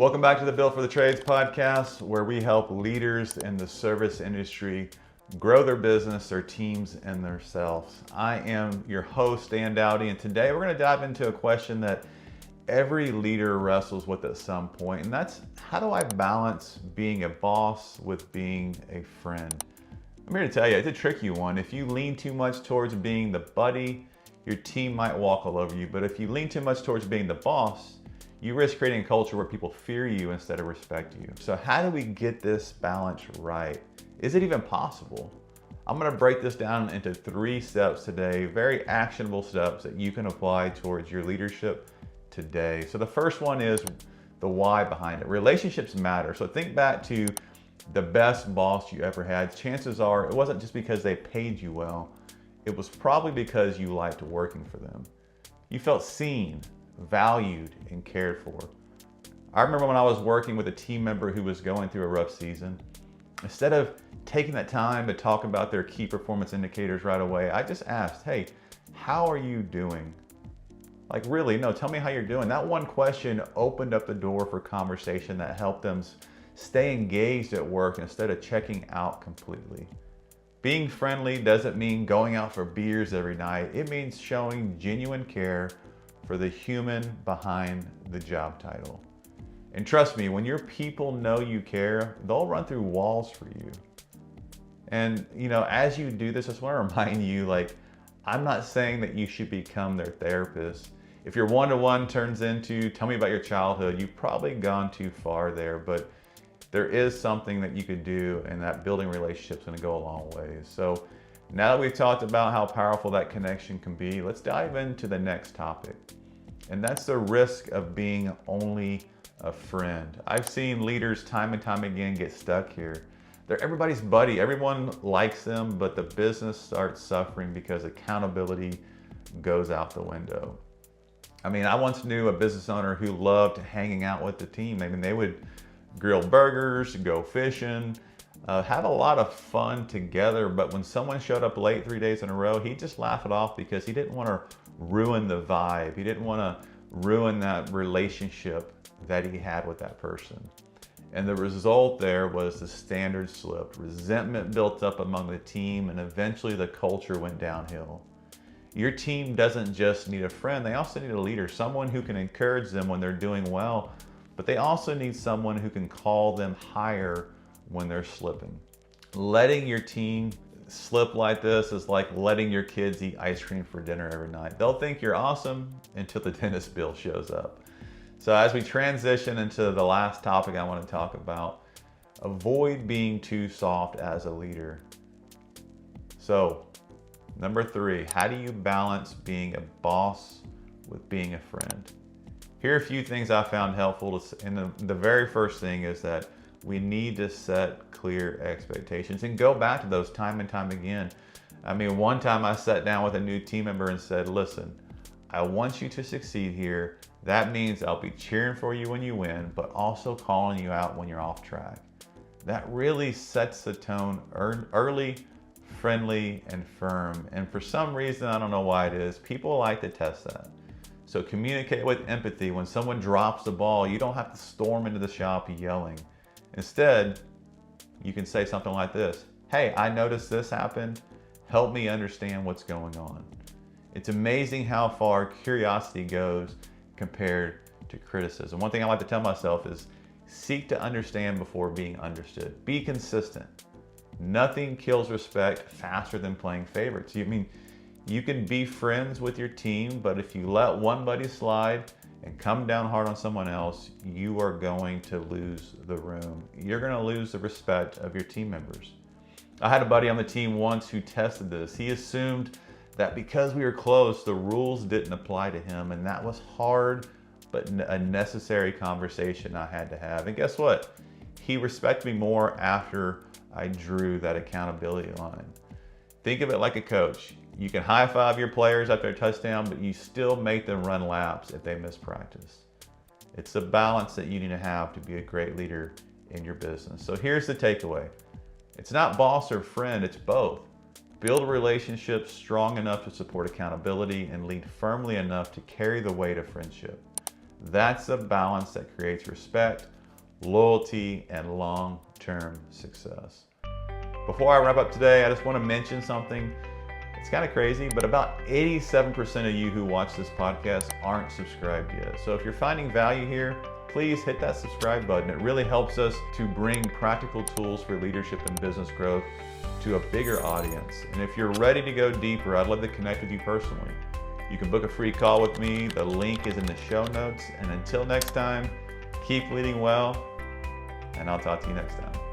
Welcome back to the Built for the Trades podcast, where we help leaders in the service industry grow their business, their teams, and themselves. I am your host, Dan Dowdy, and today we're going to dive into a question that every leader wrestles with at some point, and that's, how do I balance being a boss with being a friend? I'm here to tell you, it's a tricky one. If you lean too much towards being the buddy, your team might walk all over you, but if you lean too much towards being the boss, you risk creating a culture where people fear you instead of respect you. So how do we get this balance right? Is it even possible? I'm gonna break this down into 3 steps today, very actionable steps that you can apply towards your leadership today. So the first one is the why behind it. Relationships matter. So think back to the best boss you ever had. Chances are it wasn't just because they paid you well. It was probably because you liked working for them. You felt seen, valued, and cared for. I remember when I was working with a team member who was going through a rough season. Instead of taking that time to talk about their key performance indicators right away, I just asked, hey, how are you doing? Like, really, no, tell me how you're doing. That one question opened up the door for conversation that helped them stay engaged at work instead of checking out completely. Being friendly doesn't mean going out for beers every night. It means showing genuine care for the human behind the job title. And trust me, when your people know you care, they'll run through walls for you. And as you do this, I just want to remind you, like, I'm not saying that you should become their therapist. If your one-to-one turns into, tell me about your childhood, you've probably gone too far there, but there is something that you could do, and that building relationships is going to go a long way. So now that we've talked about how powerful that connection can be, let's dive into the next topic. And that's the risk of being only a friend. I've seen leaders time and time again get stuck here. They're everybody's buddy. Everyone likes them, but the business starts suffering because accountability goes out the window. I mean, I once knew a business owner who loved hanging out with the team. I mean, they would grill burgers, go fishing, have a lot of fun together. But when someone showed up late 3 days in a row, he'd just laugh it off because he didn't want to ruin the vibe. He didn't want to ruin that relationship that he had with that person. And the result there was the standard slipped. Resentment built up among the team, and eventually the culture went downhill. Your team doesn't just need a friend, they also need a leader, someone who can encourage them when they're doing well, but they also need someone who can call them higher when they're slipping. Letting your team slip like this is like letting your kids eat ice cream for dinner every night. They'll think you're awesome until the dentist bill shows up. So as we transition into the last topic I want to talk about, avoid being too soft as a leader. So number 3, how do you balance being a boss with being a friend? Here are a few things I found helpful. And the very first thing is that we need to set clear expectations and go back to those time and time again. I mean, one time I sat down with a new team member and said, listen, I want you to succeed here. That means I'll be cheering for you when you win, but also calling you out when you're off track. That really sets the tone early, friendly, and firm. And for some reason, I don't know why it is, people like to test that. So communicate with empathy. When someone drops the ball, you don't have to storm into the shop yelling. Instead, you can say something like this: hey, I noticed this happened. Help me understand what's going on. It's amazing how far curiosity goes compared to criticism. One thing I like to tell myself is seek to understand before being understood. Be consistent. Nothing kills respect faster than playing favorites. I mean, you can be friends with your team, but if you let one buddy slide and come down hard on someone else, you are going to lose the room. You're going to lose the respect of your team members. I had a buddy on the team once who tested this. He assumed that because we were close, the rules didn't apply to him, and that was hard, but a necessary conversation I had to have. And guess what? He respected me more after I drew that accountability line. Think of it like a coach. You can high-five your players after a touchdown, but you still make them run laps if they miss practice. It's a balance that you need to have to be a great leader in your business. So here's the takeaway. It's not boss or friend, it's both. Build relationships strong enough to support accountability and lead firmly enough to carry the weight of friendship. That's a balance that creates respect, loyalty, and long-term success. Before I wrap up today, I just want to mention something. It's kind of crazy, but about 87% of you who watch this podcast aren't subscribed yet. So if you're finding value here, please hit that subscribe button. It really helps us to bring practical tools for leadership and business growth to a bigger audience. And if you're ready to go deeper, I'd love to connect with you personally. You can book a free call with me. The link is in the show notes. And until next time, keep leading well, and I'll talk to you next time.